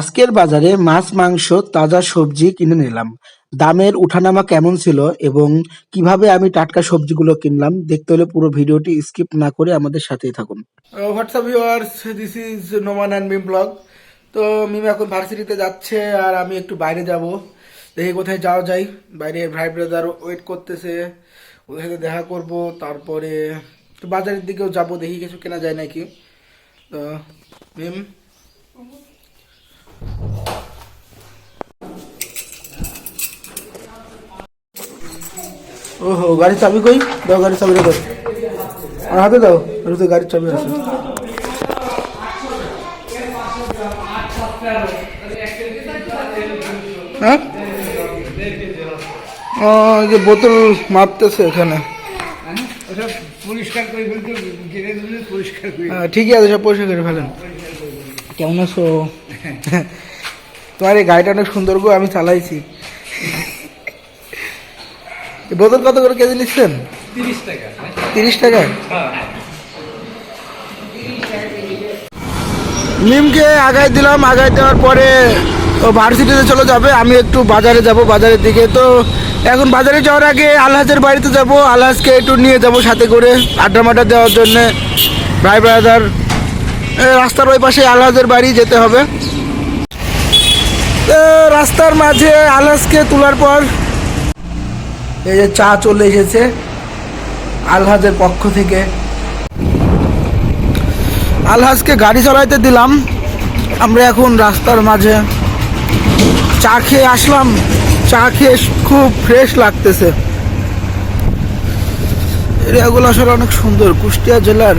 আজকের বাজারে মাছ, মাংস, তাজা সবজি কিনে নিলাম। দামের উঠানামা কেমন ছিল এবং কিভাবে আমি টাটকা সবজিগুলো কিনলাম দেখতে হলে পুরো ভিডিওটি স্কিপ না করে আমাদের সাথেই থাকুন। What's up viewers, this is Noman and Mim blog. তো মিম এখন ভার্সিটিতে যাচ্ছে আর আমি একটু বাইরে যাব। দেখি কোথায় যাওয়া যায়। বাইরে ভাই ব্রাদার ওয়েট করতেছে, ওদের সাথে দেখা করব। তারপরে একটু বাজারের দিকেও যাব, দেখি কিছু কেনা যায় নাকি। তো মিম, ওহো, গাড়ির চাবি কই? দাও গাড়ির চাবিটা দাও, আমার হাতে দাও। তো গাড়ির চাবি আছে। হ্যাঁ, ও, এই যে বোতল মাপতেছে এখানে। হ্যাঁ, ঠিকই আছে, সব পরিষ্কার করে ফেলেন। কেমন আছো? তোমার এই গাড়িটা অনেক সুন্দর গো, আমি চালাইছি। বোতল কত করে কেজি নিচ্ছেন? 30 টাকা। 30 টাকা? মিমকে আগায় দিলাম, আগায় দেওয়ার পরে ও ভার্সিটিতে চলে যাবে, আমি একটু বাজারে যাব, বাজারের দিকে। তো এখন বাজারে যাওয়ার আগে আলহাজের বাড়িতে যাব, আলহাজকে একটু নিয়ে যাব সাথে করে আড্ডা মাড্ডা দেওয়ার জন্যে। ভাই ব্রাদার, রাস্তার ওই পাশে আলহাজের বাড়ি যেতে হবে। তো রাস্তার মাঝে আলহাজকে তোলার পর এই যে চা চলে এসেছে আলহাজের পক্ষ থেকে। আলহাজকে গাড়ি চালাইতে দিলাম, আমরা এখন রাস্তার মাঝে চা খেয়ে আসলাম। চা খেয়ে খুব ফ্রেশ লাগতেছে। এরিয়াগুলো আসলে অনেক সুন্দর, কুষ্টিয়া জেলার।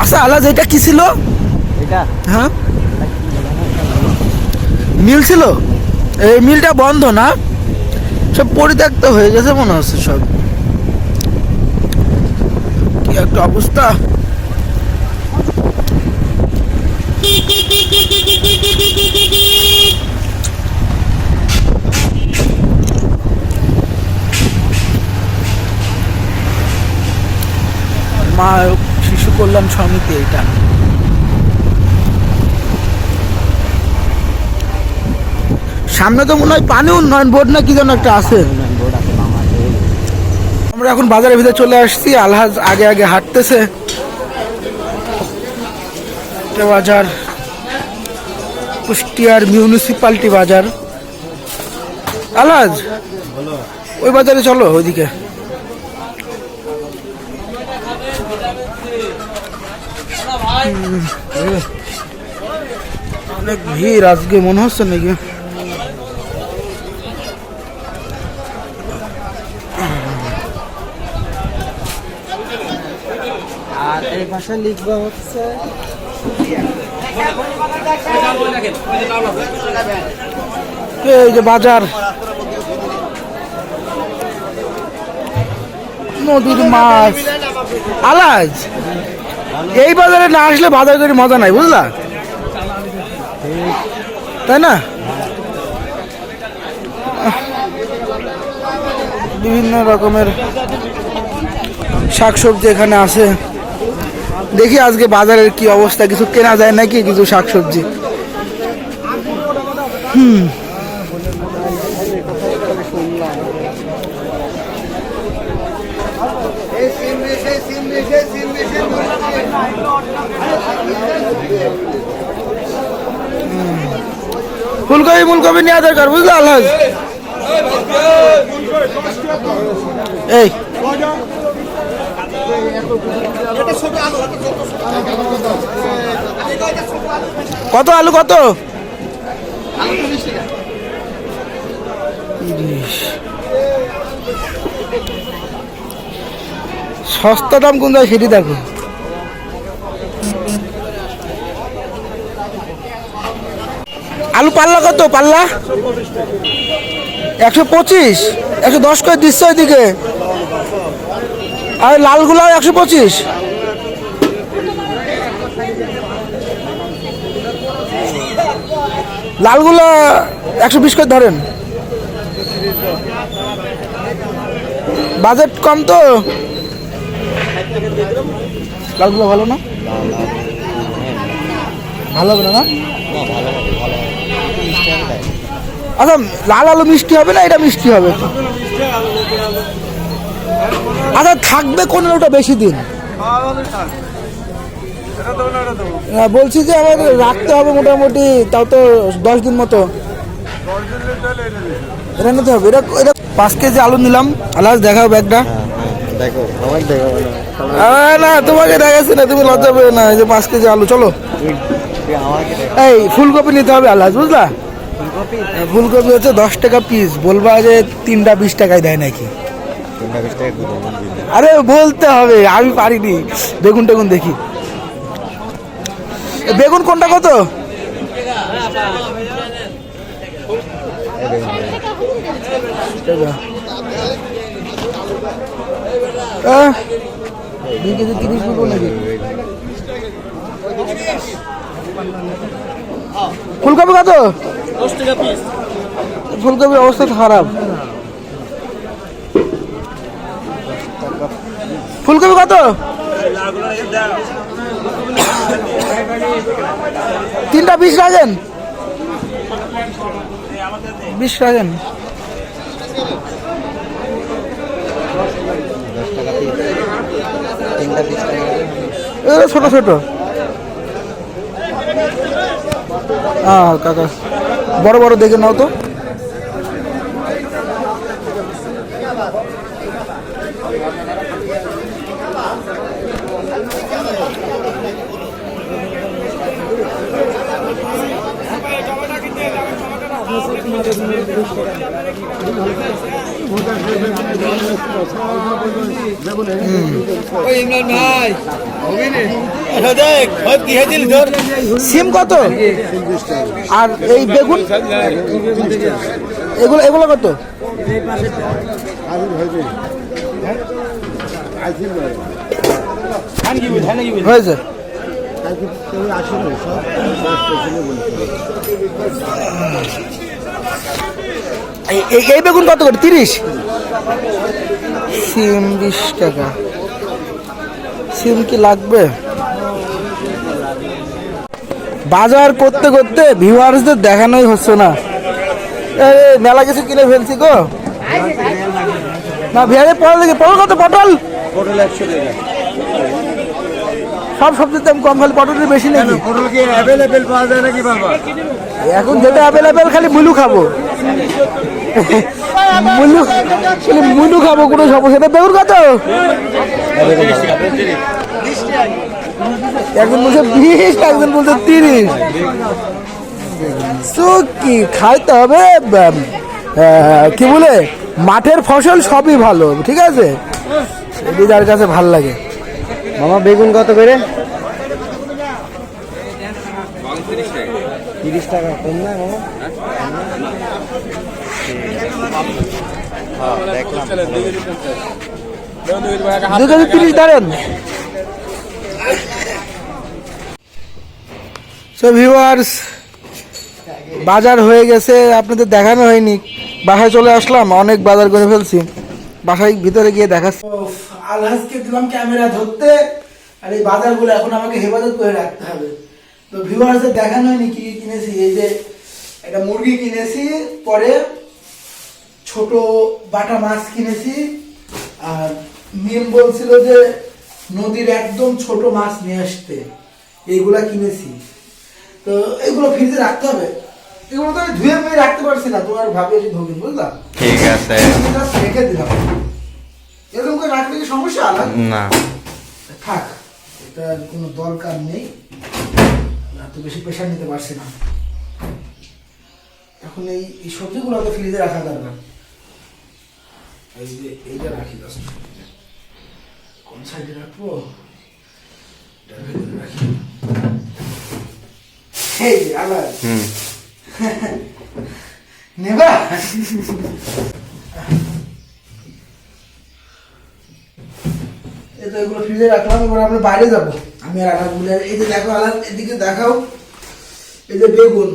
আচ্ছা আলহাজ, এটা কি ছিল? হ্যাঁ, মিল ছিল। এই মিলটা বন্ধ না? সব পরিত্যক্ত হয়ে গেছে মনে হচ্ছে সব। কি একটা অবস্থা। মা শিশু কল্যাণ সমিতি এটা। সামনে তো মনে হয় পানি উন্নয়ন বোর্ড না কি যেন একটা আছে। আমরা এখন বাজারের ভিতরে চলে আসছি, আলহাজ আগে আগে হাঁটতেছে। বাজার কুষ্টিয়ার মিউনিসিপালিটি বাজার। আলহাজ, ওই বাজারে চলো, ওইদিকে। অনেক ভিড় আজকে মনে হচ্ছে নাকি। আর এই ভাষা লিখবা হচ্ছে এই যে বাজার, নদীর মাছ। আলাজ, এই বাজারে না আসলে বাজার করে মজা নাই, বুঝলা? তাই না? বিভিন্ন রকমের শাকসবজি এখানে আছে। দেখি আজকে বাজারের কি অবস্থা, কিছু কেনা যায় নাকি কিছু শাকসবজি। ফুলকপি মুলকপি নেওয়া দরকার, বুঝলো আলহাজ? এই কত আলু, কত? সস্তা দাম কোন যায় সেটি দেখো। আলু পাল্লা কত? পাল্লা 125, 110 করে দিচ্ছে ওইদিকে। আর লালগুলা 125। লালগুলা 120 করে ধরেন। বাজেট কম তো, লালগুলো ভালো না? ভালো হবে না? আচ্ছা, লাল আলু মিষ্টি হবে না এটা মিষ্টি হবে? আচ্ছা, থাকবে কোন আলুটা বেশি দিন? বলছি যে আমাদের রাখতে হবে মোটামুটি তাও তো 10 দিন মতো। এটা নিতে হবে। এটা 5 কেজি আলু নিলাম। আলাস দেখাও ব্যাগটা। না তোমাকে দেখাচ্ছি না, তুমি লজ্জা পেও না। এই যে 5 কেজি আলু, চলো। এই ফুলকপি নিতে হবে আলাস, বুঝলা? ফুলকপি হচ্ছে 10 টাকা পিস। বলবা যে 3টা 20 টাকায় দেয় নাকি? আরে বলতে হবে, আমি পারিনি। বেগুন টেগুন দেখি, বেগুন কোনটা কত? ফুলকপি কত? 10 টাকা পিস। ফুলকপির অবস্থা খারাপ। ফুলকপি কত? 3টা 20 রাখেন, 20 রাখেন। ছোট ছোট। কাকা বড় বড় দেখে নাও তো। সিম কত? আর এই বেগুন এগুলো এগুলো কত? হয়েছে। এই বেগুন কত করে? 30। সিম 20 টাকা। সিম কি লাগবে? বাজার করতে করতে ভিউয়ার্সদের দেখানোই হচ্ছে না। মেলা কিছু কিনে ফেলছি গো। না ভিড়ে পটল দেখি, পটল কত? পটল 100 টাকা। সব সবজির দাম কম, খালি পটলের বেশি নাকি? পটল কি অ্যাভেলেবেল পাওয়া যায় নাকি বাবা? এখন যেটা অ্যাভেলেবেল খালি মুলু খাবো। মুলু খাবো, কোনো সমস্যা নেই। বেগুন কত? একজন বলছে 20, একজন বলছে 30। কি খাইতে হবে, কি বলে, মাঠের ফসল সবই ভালো, ঠিক আছে? সেটি যার কাছে ভাল লাগে। মামা বেগুন কত করে? 30 টাকা। কম না মামা? 30 ধরেন। সো ভিউয়ার্স, বাজার হয়ে গেছে, আপনাদের দেখানো হয়নি। বাসায় চলে আসলাম, অনেক বাজার করে ফেলছি। বাসায় ভিতরে গিয়ে দেখাচ্ছি। আলহাজকে দিলাম ক্যামেরা ধরতে, আর এই বাজারগুলো এখন আমাকে হেফাজত করে রাখতে হবে। তো ভিউয়ার্সদের দেখানো হয়নি কি কিনেছি। এই যে একটা মুরগি কিনেছি, পরে ছোট বাটা মাছ কিনেছি, আর মিম বলছিল যে নদীর একদম ছোট মাছ নিয়ে আসতে, এইগুলা কিনেছি। তো এগুলো ফ্রিজে রাখতে হবে। এগুলো তো আমি ধুয়ে মুয়ে রাখতে পারছি না, তোমার ভাবে এসে ধোবেন, বুঝলা? ঠিক আছে, রেখে দিলাম। এরকম করে রাখলে কি সমস্যা? আলাদা না, থাক, এটার কোনো দরকার নেই। এত বেশি প্রেশার নিতে পারছি না। এখন এই সবজিগুলো তো ফ্রিজে রাখা দরকার। এই যে এইটা রাখি, কোন সাইডে রাখবো? রাখি। এই আলাদা নেবা? তো এগুলো ফ্রিজে রাখলাম। এবার আমরা বাইরে যাবো, আমি আর আলাদা বলে। এই যে দেখো আলাদা, এদিকে দেখাও। এই যে বেগুন,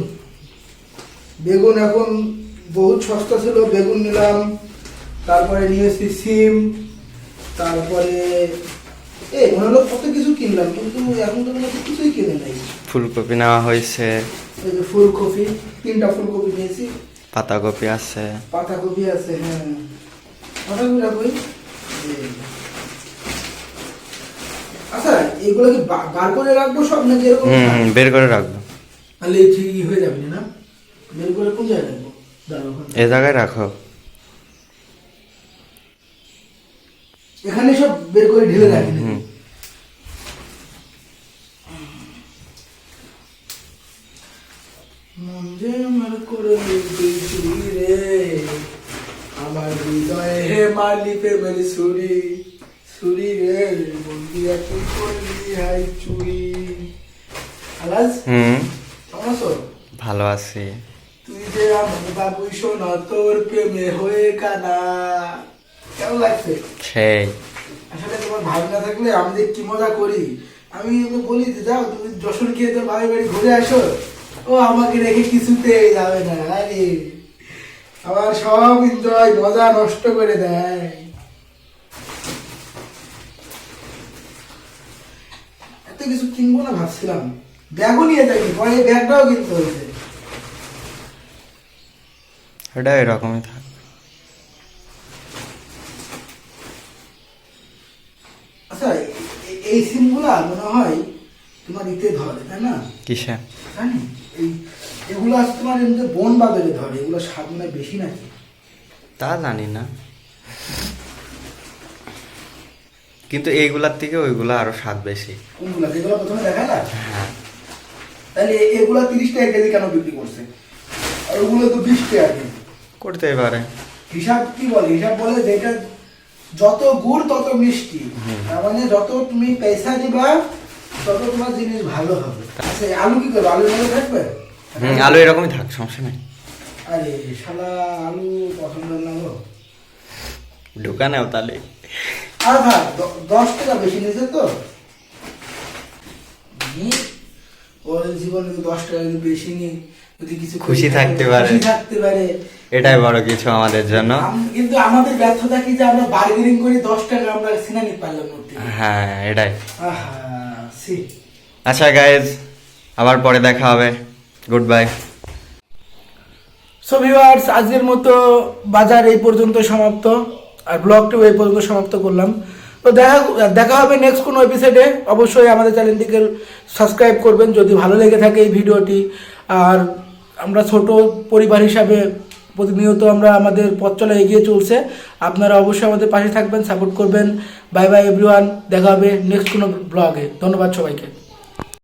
বেগুন এখন বহুত সস্তা ছিল। বেগুন নিলাম তারপরে নিয়েছি সিম, তারপরে মনে হলো কত কিছু কিনলাম, কিন্তু এখন তো মনে হচ্ছে কিছুই কিনে নাই। ফুলকপি নেওয়া হয়েছে, এই যে ফুলকপি, 3টা ফুলকপি নিয়েছি। পাতাকপি আছে, পাতাকপি আছে, হ্যাঁ পাতাকপি রাখবই। আচ্ছা এগুলো কি বার করে রাখবো সব, নাকি এরকম? বের করে রাখবো, তাহলে ঠিকই হয়ে যাবে না? বের করে কোন জায়গায় রাখবো? এ জায়গায় রাখো, এখানে সব বের করে ঢেলে রাখি। মন যে আমার করে দিয়েছিলি রে, আমার হৃদয়ে হে মারলি প্রেমের ছুরি, ছুরি রে বন্দি তুই করলি হাই চুরি। আলাজ কেমন আছো? ভালো আছি। তুই যে আমার বাবু শোনা, তোর প্রেমে হয়ে কানা। কেমন লাগছে? সেই আসলে তোমার ভাই না থাকলে আমি যে কি মজা করি। আমি ওকে বলি যে যাও তুমি যশোর গিয়ে তোর ভাই বাড়ি ঘুরে আসো, ও আমাকে রেখে কিছুতেই যাবে না। আরে আমার সব এনজয় মজা নষ্ট করে দেয়। এত কিছু কিনবো না ভাবছিলাম, ব্যাগও নিয়ে যাইনি, পরে এই ব্যাগটাও কিনতে হয়েছে। এটা এরকমই থাক। আচ্ছা এই সিমগুলা মনে হয় তোমার ইতে ধরে, তাই না? কিসে জানি এগুলো আছে তোমার এমনি বন বাজারে ধরে, এগুলো স্বাদ মনে হয় বেশি নাকি? তা জানি না, কিন্তু এইগুলার থেকে ওইগুলা আরো স্বাদ বেশি। কোনগুলা যেগুলো প্রথমে দেখায় না? হ্যাঁ। তাহলে এগুলো 30 টাকা কেজি কেন বিক্রি করছে, আর ওগুলো তো 20 টাকা কেজি? করতেই পারে। হিসাব কি বলে? হিসাব বলে যেটা যত গুড় তত মিষ্টি, তার মানে যত তুমি পয়সা দিবা তত তোমার জিনিস ভালো হবে। আচ্ছা আলু কি করবে? আলু ভালো থাকবে? আলু এরকমই থাক, সমস্যা নেই। আরে শালা আলু পছন্দ না গো। দোকানেও তাহলে আর ভাই 10 টাকা বেশি নিয়েছে তো, ওর জীবনে 10 টাকা যদি বেশি নিই, যদি কিছু খুশি থাকতে পারে, খুশি থাকতে পারে, এটাই বড় কিছু আমাদের জন্য। কিন্তু আমাদের ব্যর্থতা কি যে আমরা বার্গেনিং করে 10 টাকা আমরা সিনা নিতে পারলাম না। হ্যাঁ এটাই। আহা সি। আচ্ছা গাইজ, আবার পরে দেখা হবে, গুড বাই। সো ভিউয়ার্স, আজকের মতো বাজার এই পর্যন্ত সমাপ্ত, আর ব্লগটাও এই পর্যন্ত সমাপ্ত করলাম। তো দেখা হবে নেক্সট কোনো এপিসোডে। অবশ্যই আমাদের চ্যানেলটিকে সাবস্ক্রাইব করবেন যদি ভালো লেগে থাকে এই ভিডিওটি। আর আমরা ছোট পরিবার হিসাবে প্রতিনিয়ত আমরা আমাদের পথ চলা এগিয়ে চলছে। আপনারা অবশ্যই আমাদের পাশে থাকবেন, সাপোর্ট করবেন। বাই বাই এভরিওয়ান, দেখা হবে নেক্সট কোনো ব্লগে। ধন্যবাদ সবাইকে।